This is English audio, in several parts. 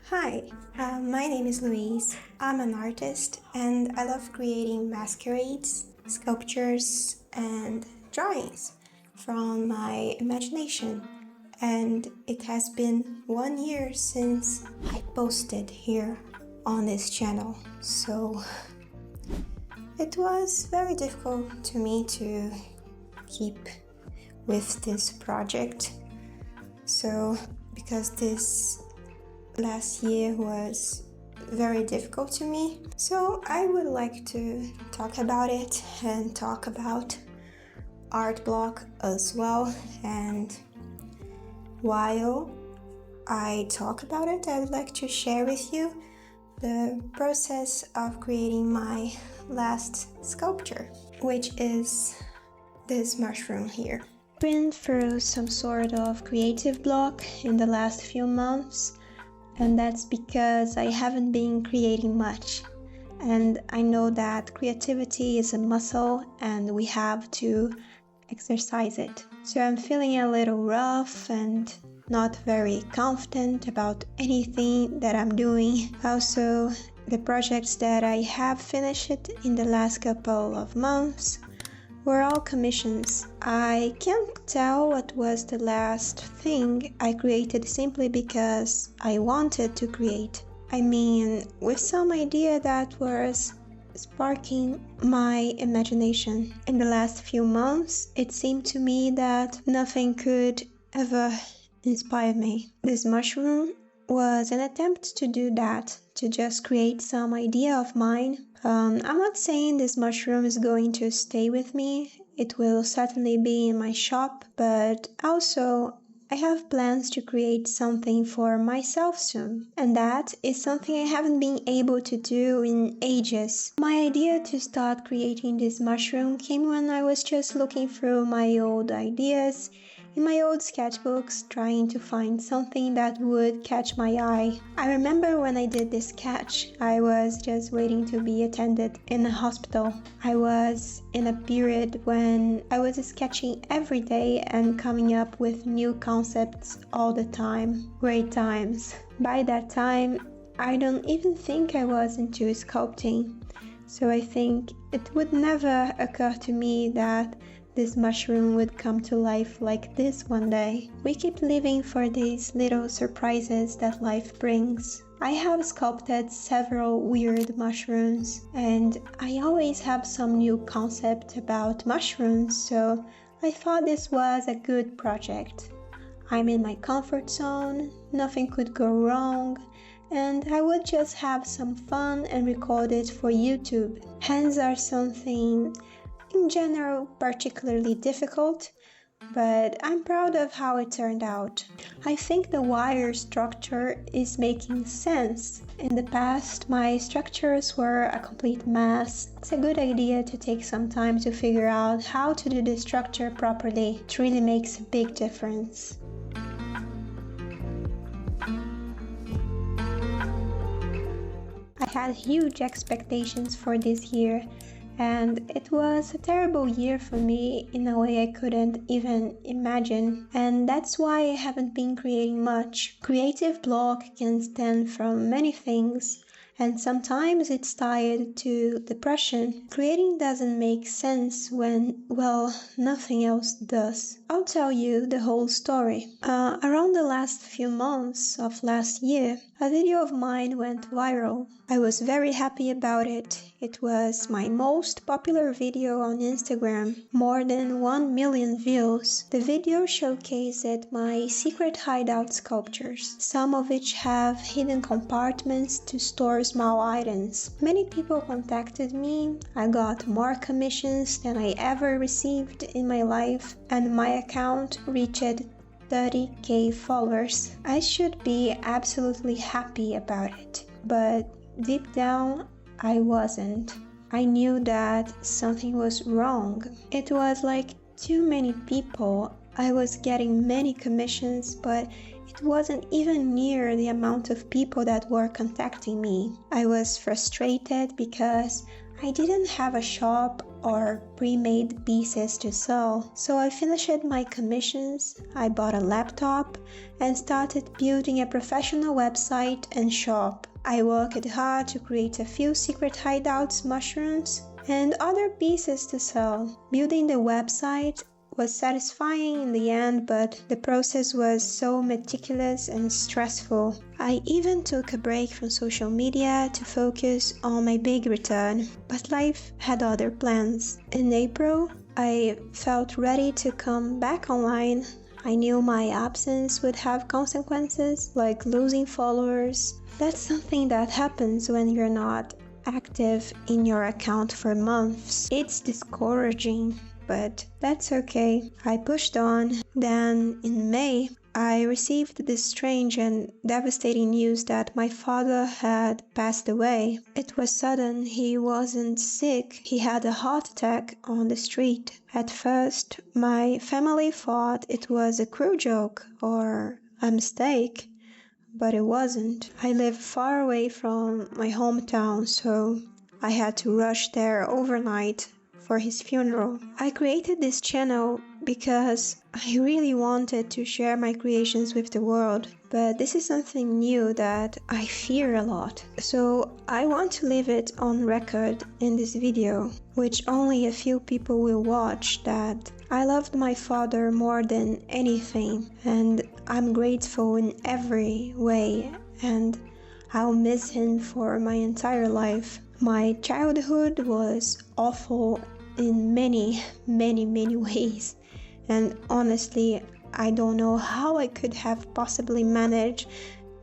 Hi, my name is Louise. I'm an artist and I love creating masquerades, sculptures, and drawings from my imagination. And it has been 1 year since I posted here on this channel. So it was very difficult to me to keep with this project. So because this last year was very difficult to me. So I would like to talk about it and talk about art block as well. And while I talk about it, I would like to share with you the process of creating my last sculpture, which is this mushroom here. I've been through some sort of creative block in the last few months, and that's because I haven't been creating much. And I know that creativity is a muscle and we have to exercise it. So I'm feeling a little rough and not very confident about anything that I'm doing. Also, the projects that I have finished in the last couple of months were all commissions. I can't tell what was the last thing I created simply because I wanted to create. I mean, with some idea that was sparking my imagination. In the last few months, it seemed to me that nothing could ever inspire me. This mushroom was an attempt to do that, to just create some idea of mine. I'm not saying this mushroom is going to stay with me. It will certainly be in my shop, but also I have plans to create something for myself soon, and that is something I haven't been able to do in ages. My idea to start creating this mushroom came when I was just looking through my old ideas in my old sketchbooks, trying to find something that would catch my eye. I remember when I did this sketch, I was just waiting to be attended in a hospital. I was in a period when I was sketching every day and coming up with new concepts all the time. Great times. By that time, I don't even think I was into sculpting. So I think it would never occur to me that this mushroom would come to life like this one day. We keep living for these little surprises that life brings. I have sculpted several weird mushrooms, and I always have some new concept about mushrooms, so I thought this was a good project. I'm in my comfort zone, nothing could go wrong, and I would just have some fun and record it for YouTube. Hands are something in general particularly difficult, but I'm proud of how it turned out. I think the wire structure is making sense. In the past, my structures were a complete mess. It's a good idea to take some time to figure out how to do the structure properly. It really makes a big difference. I had huge expectations for this year, and it was a terrible year for me in a way I couldn't even imagine. And that's why I haven't been creating much. Creative block can stem from many things, and sometimes it's tied to depression. Creating doesn't make sense when, well, nothing else does. I'll tell you the whole story. Around the last few months of last year, a video of mine went viral. I was very happy about it. It was my most popular video on Instagram, more than 1 million views. The video showcased my secret hideout sculptures, some of which have hidden compartments to store small items. Many people contacted me, I got more commissions than I ever received in my life, and my account reached 30k followers. I should be absolutely happy about it, but deep down, I wasn't. I knew that something was wrong. It was like too many people. I was getting many commissions, but it wasn't even near the amount of people that were contacting me. I was frustrated because I didn't have a shop or pre-made pieces to sell. So I finished my commissions, I bought a laptop, and started building a professional website and shop. I worked hard to create a few secret hideouts, mushrooms, and other pieces to sell. Building the website was satisfying in the end, but the process was so meticulous and stressful. I even took a break from social media to focus on my big return, but life had other plans. In April, I felt ready to come back online. I knew my absence would have consequences, like losing followers. That's something that happens when you're not active in your account for months. It's discouraging, but that's okay. I pushed on. Then in May, I received this strange and devastating news that my father had passed away. It was sudden. He wasn't sick. He had a heart attack on the street. At first, my family thought it was a cruel joke or a mistake, but it wasn't. I live far away from my hometown, so I had to rush there overnight for his funeral. I created this channel because I really wanted to share my creations with the world, but this is something new that I fear a lot. So I want to leave it on record in this video, which only a few people will watch, that I loved my father more than anything, and I'm grateful in every way, and I'll miss him for my entire life. My childhood was awful in many ways, and honestly, I don't know how I could have possibly managed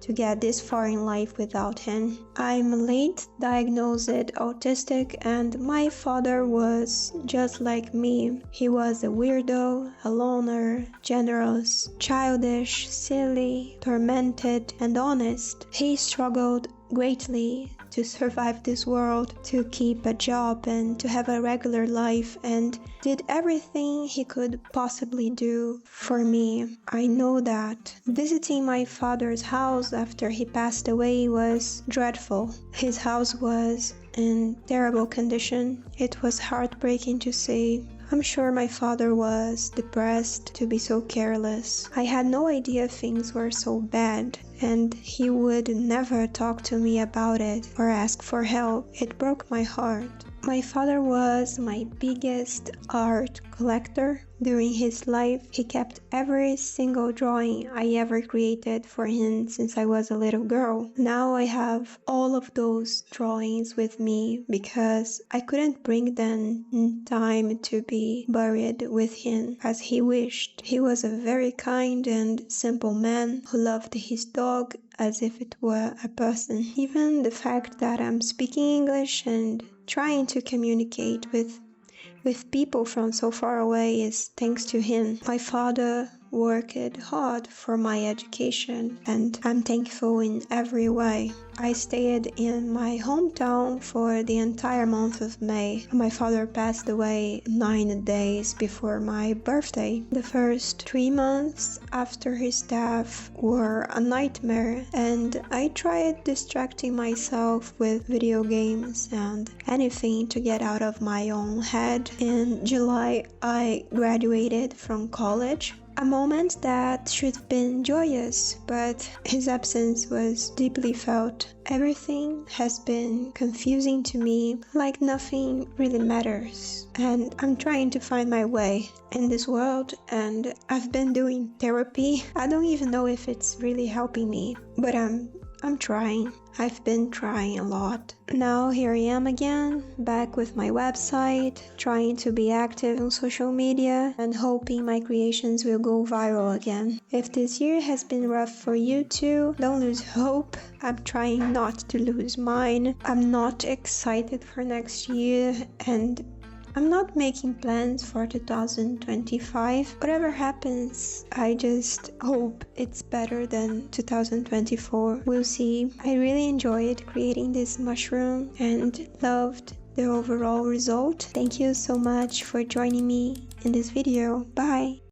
to get this far in life without him. I'm late diagnosed autistic, and my father was just like me. He was a weirdo, a loner, generous, childish, silly, tormented, and honest. He struggled greatly to survive this world, to keep a job and to have a regular life, and did everything he could possibly do for me. I know that. Visiting my father's house after he passed away was dreadful. His house was in terrible condition. It was heartbreaking to see. I'm sure my father was depressed to be so careless. I had no idea things were so bad, and he would never talk to me about it or ask for help. It broke my heart. My father was my biggest art collector. During his life, he kept every single drawing I ever created for him since I was a little girl. Now I have all of those drawings with me because I couldn't bring them in time to be buried with him as he wished. He was a very kind and simple man who loved his dog as if it were a person. Even the fact that I'm speaking English and trying to communicate with people from so far away is thanks to him. My father worked hard for my education, and I'm thankful in every way. I stayed in my hometown for the entire month of May. My father passed away 9 days before my birthday. The first 3 months after his death were a nightmare, and I tried distracting myself with video games and anything to get out of my own head. In July, I graduated from college. A moment that should have been joyous, but his absence was deeply felt. Everything has been confusing to me, like nothing really matters. And I'm trying to find my way in this world, and I've been doing therapy. I don't even know if it's really helping me, but I'm trying. I've been trying a lot. Now here I am again, back with my website, trying to be active on social media and hoping my creations will go viral again. If this year has been rough for you too, don't lose hope. I'm trying not to lose mine. I'm not excited for next year, and I'm not making plans for 2025. Whatever happens, I just hope it's better than 2024. We'll see. I really enjoyed creating this mushroom and loved the overall result. Thank you so much for joining me in this video. Bye!